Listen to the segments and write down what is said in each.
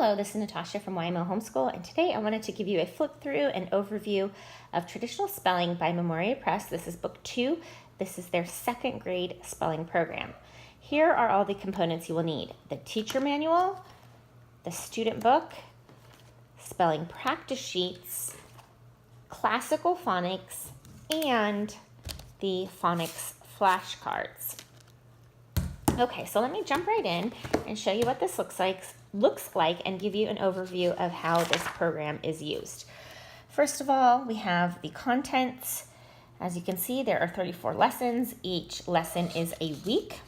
Hello, this is Natasha from YMO Homeschool, and today I wanted to give you a flip through and overview of traditional spelling by Memoria Press. This is book 2. This is their second grade spelling program. Here are all the components you will need: the teacher manual, the student book, spelling practice sheets, classical phonics, and the phonics flashcards. Okay, so let me jump right in and show you what this looks like and give you an overview of how this program is used. First of all, we have the contents. As you can see, there are 34 lessons. Each lesson is a week.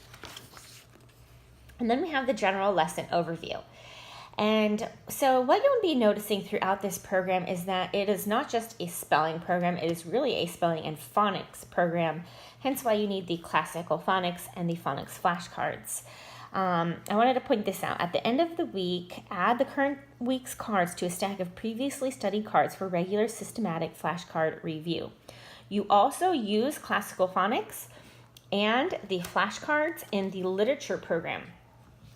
And then we have the general lesson overview. And so what you'll be noticing throughout this program is that it is not just a spelling program, it is really a spelling and phonics program, hence why you need the classical phonics and the phonics flashcards. I wanted to point this out. At the end of the week, add the current week's cards to a stack of previously studied cards for regular systematic flashcard review. You also use classical phonics and the flashcards in the literature program.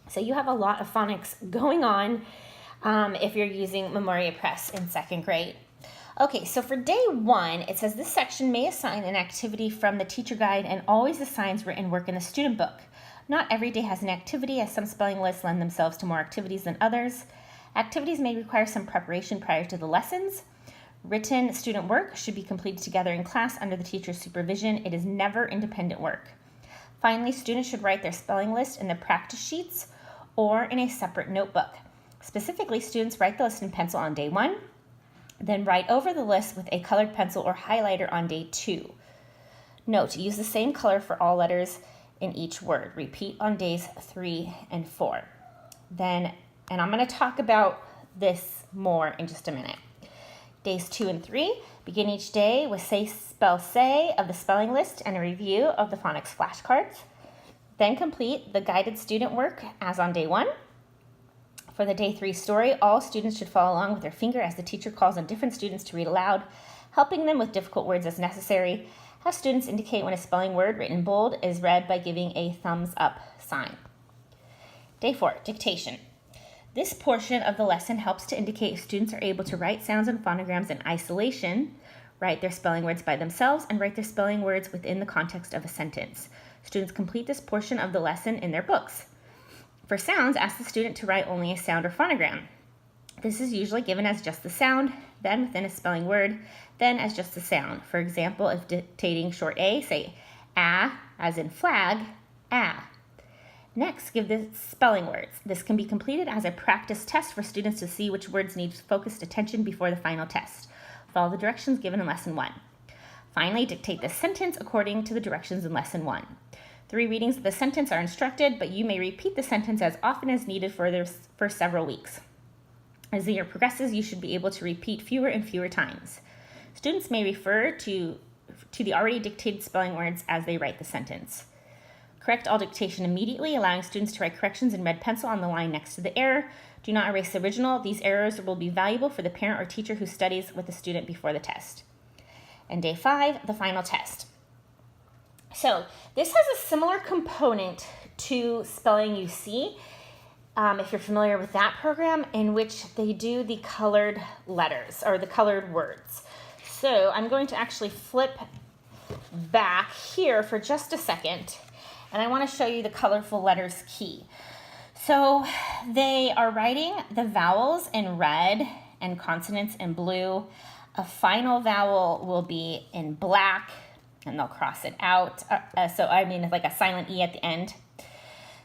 So you have a lot of phonics going on if you're using Memoria Press in second grade. Okay, so for day 1, it says this section may assign an activity from the teacher guide and always assigns written work in the student book. Not every day has an activity, as some spelling lists lend themselves to more activities than others. Activities may require some preparation prior to the lessons. Written student work should be completed together in class under the teacher's supervision. It is never independent work. Finally, students should write their spelling list in the practice sheets or in a separate notebook. Specifically, students write the list in pencil on day 1, then write over the list with a colored pencil or highlighter on day 2. Note, use the same color for all letters in each word. Repeat on days 3 and 4. And I'm going to talk about this more in just a minute. Days 2 and 3, begin each day with say, spell, say of the spelling list and a review of the phonics flashcards. Then complete the guided student work as on day 1. For the day 3 story, all students should follow along with their finger as the teacher calls on different students to read aloud, helping them with difficult words as necessary. Have students indicate when a spelling word written in bold is read by giving a thumbs up sign. Day 4, dictation. This portion of the lesson helps to indicate if students are able to write sounds and phonograms in isolation, write their spelling words by themselves, and write their spelling words within the context of a sentence. Students complete this portion of the lesson in their books. For sounds, ask the student to write only a sound or phonogram. This is usually given as just the sound, then within a spelling word, then as just the sound. For example, if dictating short A, say ah, as in flag, ah. Next, give the spelling words. This can be completed as a practice test for students to see which words need focused attention before the final test. Follow the directions given in lesson 1. Finally, dictate the sentence according to the directions in lesson 1. 3 readings of the sentence are instructed, but you may repeat the sentence as often as needed for several weeks. As the year progresses, you should be able to repeat fewer and fewer times. Students may refer to the already dictated spelling words as they write the sentence. Correct all dictation immediately, allowing students to write corrections in red pencil on the line next to the error. Do not erase the original. These errors will be valuable for the parent or teacher who studies with the student before the test. And day 5, the final test. So this has a similar component to Spelling UC, if you're familiar with that program, in which they do the colored letters or the colored words. So I'm going to actually flip back here for just a second, and I want to show you the colorful letters key. So they are writing the vowels in red and consonants in blue. A final vowel will be in black, and they'll cross it out. Like a silent E at the end.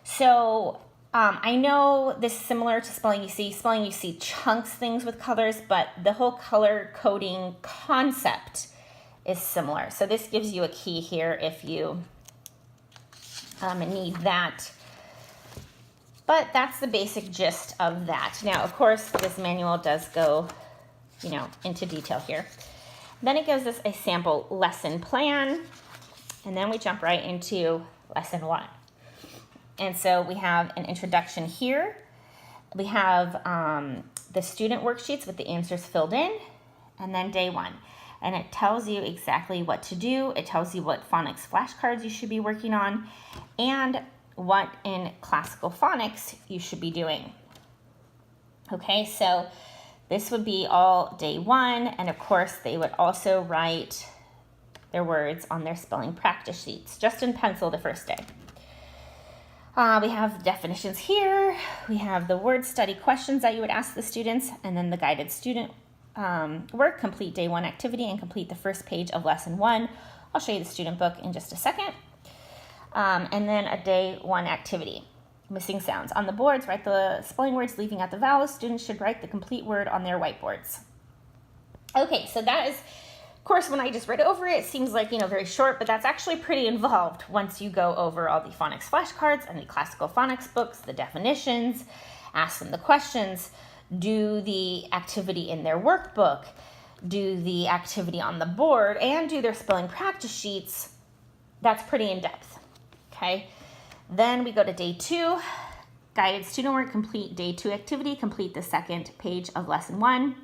So I know this is similar to Spelling UC. Spelling UC chunks things with colors, but the whole color coding concept is similar. So this gives you a key here if you need that. But that's the basic gist of that. Now, of course, this manual does go, into detail here. Then it gives us a sample lesson plan, and then we jump right into lesson 1. And so we have an introduction here. We have the student worksheets with the answers filled in, and then day 1. And it tells you exactly what to do. It tells you what phonics flashcards you should be working on, and what in classical phonics you should be doing. Okay, so this would be all day one, and of course they would also write their words on their spelling practice sheets, just in pencil the first day. We have definitions here. We have the word study questions that you would ask the students, and then the guided student work, complete day one activity and complete the first page of lesson 1. I'll show you the student book in just a second. And then a day 1 activity. Missing sounds. On the boards, write the spelling words leaving out the vowels. Students should write the complete word on their whiteboards. Okay, so that is, of course, when I just read over it, it seems like, very short, but that's actually pretty involved once you go over all the phonics flashcards and the classical phonics books, the definitions, ask them the questions, do the activity in their workbook, do the activity on the board, and do their spelling practice sheets. That's pretty in-depth, okay? Then we go to day 2, guided student work, complete day 2 activity, complete the second page of lesson 1.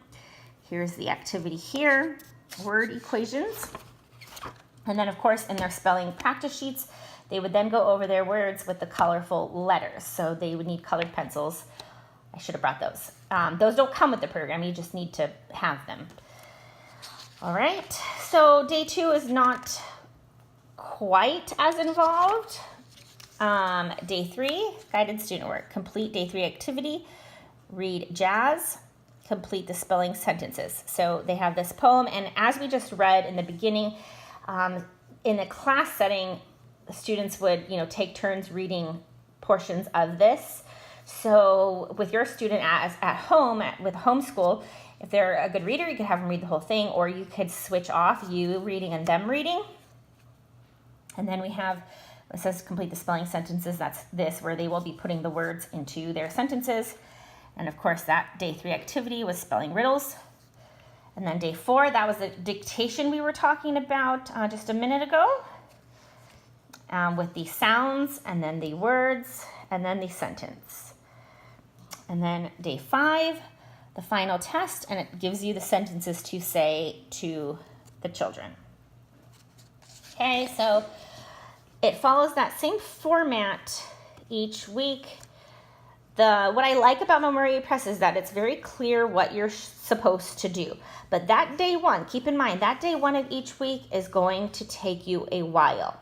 Here's the activity here, word equations. And then, of course, in their spelling practice sheets, they would then go over their words with the colorful letters. So they would need colored pencils. I should have brought those. Those don't come with the program. You just need to have them. All right. So day 2 is not quite as involved. Day 3, guided student work. Complete day 3 activity. Read jazz. Complete the spelling sentences. So they have this poem, and as we just read in the beginning, in a class setting, the students would, take turns reading portions of this. So with your student at home, with homeschool, if they're a good reader, you could have them read the whole thing, or you could switch off you reading and them reading. And then we have, it says complete the spelling sentences. That's this, where they will be putting the words into their sentences. And of course, that day 3 activity was spelling riddles. And then day 4, that was the dictation we were talking about just a minute ago, with the sounds and then the words and then the sentence. And then day 5, the final test, and it gives you the sentences to say to the children. Okay, so it follows that same format each week. What I like about Memoria Press is that it's very clear what you're supposed to do. But that day 1, keep in mind, that day 1 of each week is going to take you a while.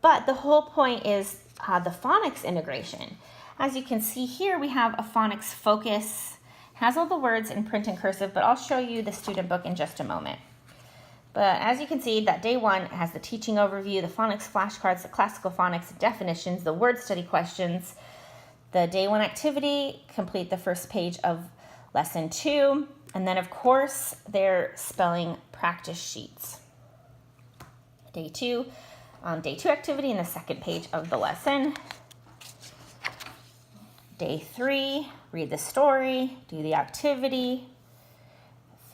But the whole point is the phonics integration. As you can see here, we have a phonics focus. Has all the words in print and cursive, but I'll show you the student book in just a moment. But as you can see, that day 1 has the teaching overview, the phonics flashcards, the classical phonics definitions, the word study questions, the day 1 activity, complete the first page of lesson 2, and then of course their spelling practice sheets. Day 2 activity in the second page of the lesson. Day 3, read the story, do the activity,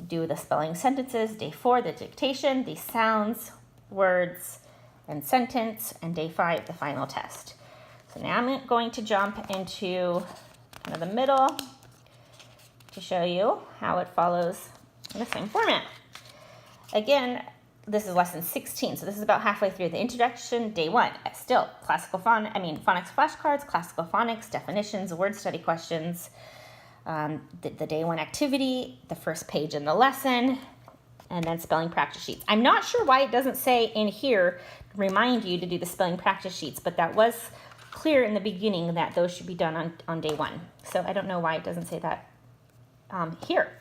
do the spelling sentences. Day 4, the dictation, the sounds, words, and sentence, and day 5, the final test. So now I'm going to jump into kind of the middle to show you how it follows the same format. Again, this is lesson 16, so this is about halfway through. The introduction, day 1, still phonics flashcards, classical phonics, definitions, word study questions, the day 1 activity, the first page in the lesson, and then spelling practice sheets. I'm not sure why it doesn't say in here, remind you to do the spelling practice sheets, but that was clear in the beginning that those should be done on day 1. So I don't know why it doesn't say that here.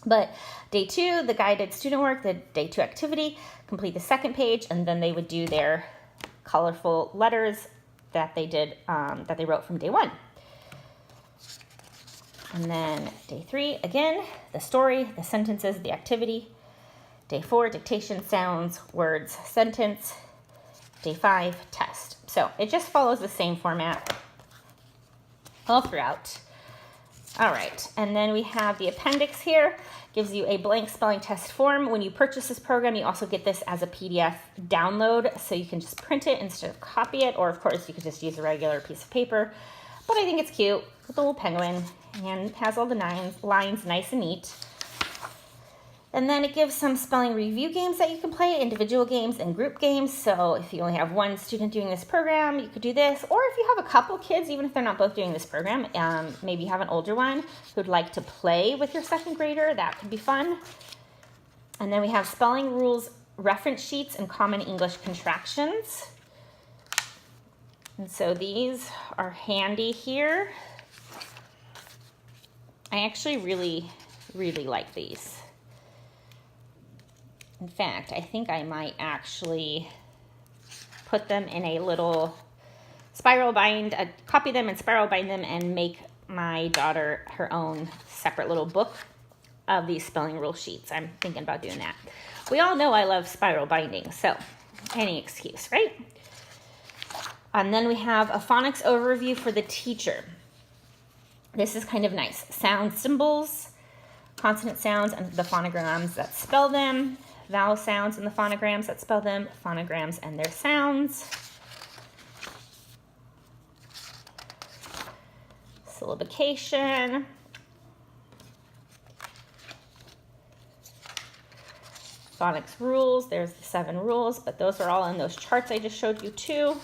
But day 2, the guided student work, the day 2 activity, complete the second page, and then they would do their colorful letters that they did, that they wrote from day 1. And then day 3, again, the story, the sentences, the activity. Day 4, dictation, sounds, words, sentence. Day 5, test. So it just follows the same format all throughout. All right, and then we have the appendix here. Gives you a blank spelling test form. When you purchase this program, you also get this as a PDF download, so you can just print it instead of copy it, or of course you could just use a regular piece of paper. But I think it's cute with the little penguin, and has all the lines nice and neat. And then it gives some spelling review games that you can play, individual games and group games. So if you only have one student doing this program, you could do this. Or if you have a couple kids, even if they're not both doing this program, maybe you have an older one who'd like to play with your second grader, that could be fun. And then we have spelling rules, reference sheets, and common English contractions. And so these are handy here. I actually really like these. In fact, I think I might actually put them in a little spiral bind, copy them and spiral bind them and make my daughter her own separate little book of these spelling rule sheets. I'm thinking about doing that. We all know I love spiral binding, so any excuse, right? And then we have a phonics overview for the teacher. This is kind of nice. Sound symbols, consonant sounds and the phonograms that spell them, vowel sounds and the phonograms that spell them, phonograms and their sounds. Syllabication. Phonics rules, there's the 7 rules, but those are all in those charts I just showed you too.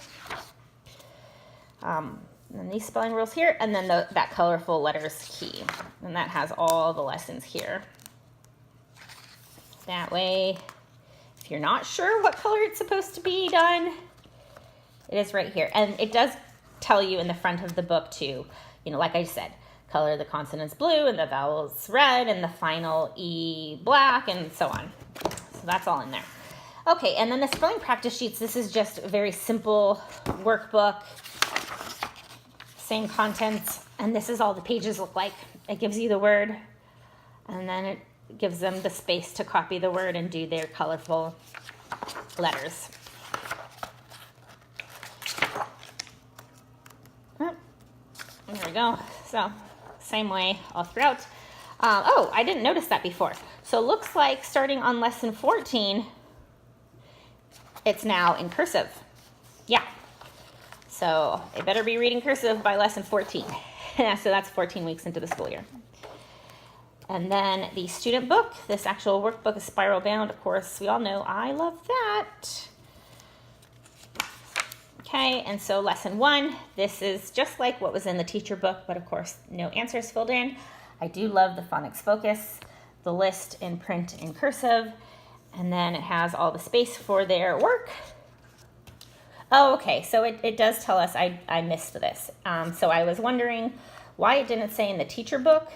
And these spelling rules here, and then that colorful letters key. And that has all the lessons here. That way, if you're not sure what color it's supposed to be done, it is right here. And it does tell you in the front of the book too, like I said, color the consonants blue and the vowels red and the final E black and so on. So that's all in there. Okay, and then the spelling practice sheets, this is just a very simple workbook, same contents, and this is all the pages look like. It gives you the word, and then it gives them the space to copy the word and do their colorful letters. There we go. So same way all throughout. Oh, I didn't notice that before. So it looks like starting on lesson 14, it's now in cursive. Yeah. So they better be reading cursive by lesson 14. So that's 14 weeks into the school year. And then the student book, this actual workbook is spiral bound. Of course, we all know I love that. Okay, and so lesson 1, this is just like what was in the teacher book, but of course, no answers filled in. I do love the phonics focus, the list in print in cursive, and then it has all the space for their work. Oh, okay, so it does tell us, I missed this. So I was wondering why it didn't say in the teacher book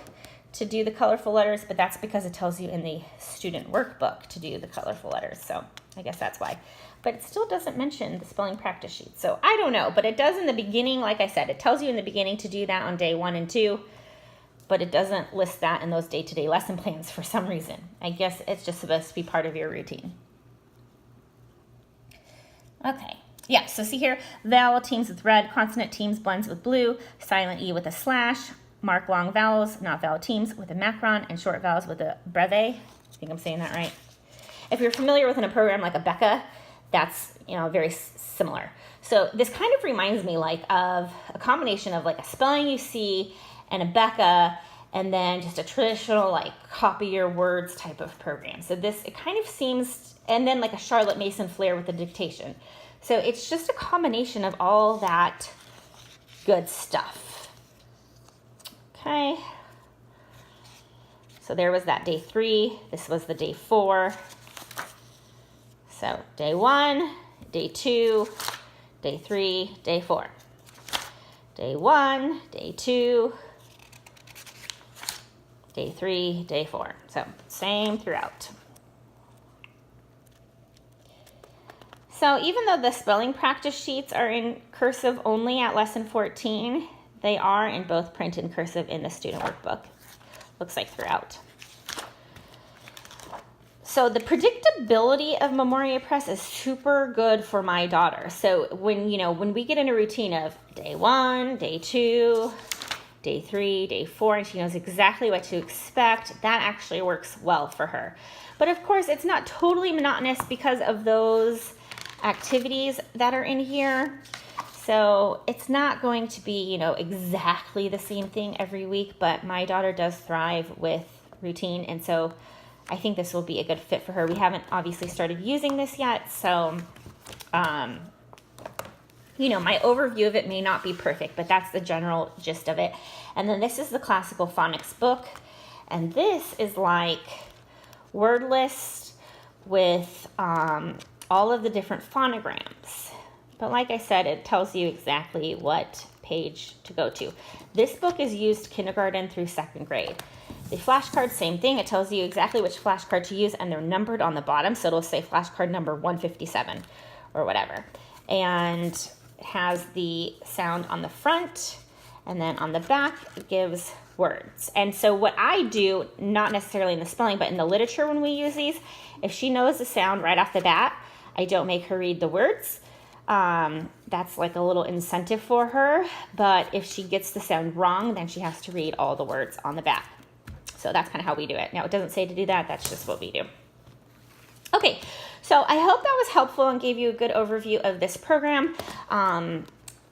to do the colorful letters, but that's because it tells you in the student workbook to do the colorful letters. So I guess that's why. But it still doesn't mention the spelling practice sheet. So I don't know, but it does in the beginning. Like I said, it tells you in the beginning to do that on day 1 and 2, but it doesn't list that in those day-to-day lesson plans for some reason. I guess it's just supposed to be part of your routine. Okay. Yeah, so see here, vowel teams with red, consonant teams blends with blue, silent E with a slash, mark long vowels, not vowel teams with a macron, and short vowels with a breve. I think I'm saying that right. If you're familiar with a program like a Becca, that's very similar. So this kind of reminds me like of a combination of like a spelling you see and a Becca, and then just a traditional like copy your words type of program. So this, it kind of seems, and then like a Charlotte Mason flair with the dictation. So it's just a combination of all that good stuff. Okay. So there was that day 3. This was the day 4. So day 1, day 2, day 3, day 4. Day 1, day 2, day 3, day 4. So same throughout. So even though the spelling practice sheets are in cursive only at lesson 14, they are in both print and cursive in the student workbook. Looks like throughout. So the predictability of Memoria Press is super good for my daughter. So when we get in a routine of day 1, day 2, day 3, day 4, and she knows exactly what to expect, that actually works well for her. But of course, it's not totally monotonous because of those activities that are in here. So it's not going to be, exactly the same thing every week, but my daughter does thrive with routine. And so I think this will be a good fit for her. We haven't obviously started using this yet, so you know, my overview of it may not be perfect, but that's the general gist of it. And then this is the classical phonics book, and this is like word list with all of the different phonograms. But like I said, it tells you exactly what page to go to. This book is used kindergarten through 2nd grade. The flashcards, same thing. It tells you exactly which flashcard to use, and they're numbered on the bottom, so it'll say flashcard number 157 or whatever. And it has the sound on the front, and then on the back it gives words. And so what I do, not necessarily in the spelling, but in the literature when we use these, if she knows the sound right off the bat, I don't make her read the words. That's like a little incentive for her. But if she gets the sound wrong, then she has to read all the words on the back. So that's kind of how we do it. Now, it doesn't say to do that. That's just what we do. Okay, so I hope that was helpful and gave you a good overview of this program.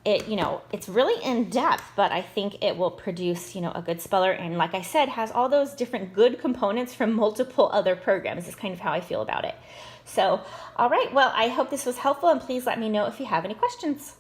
You know, it's really in depth, but I think it will produce, you know, a good speller. And like I said, has all those different good components from multiple other programs. Is kind of how I feel about it. So, all right, well, I hope this was helpful, and please let me know if you have any questions.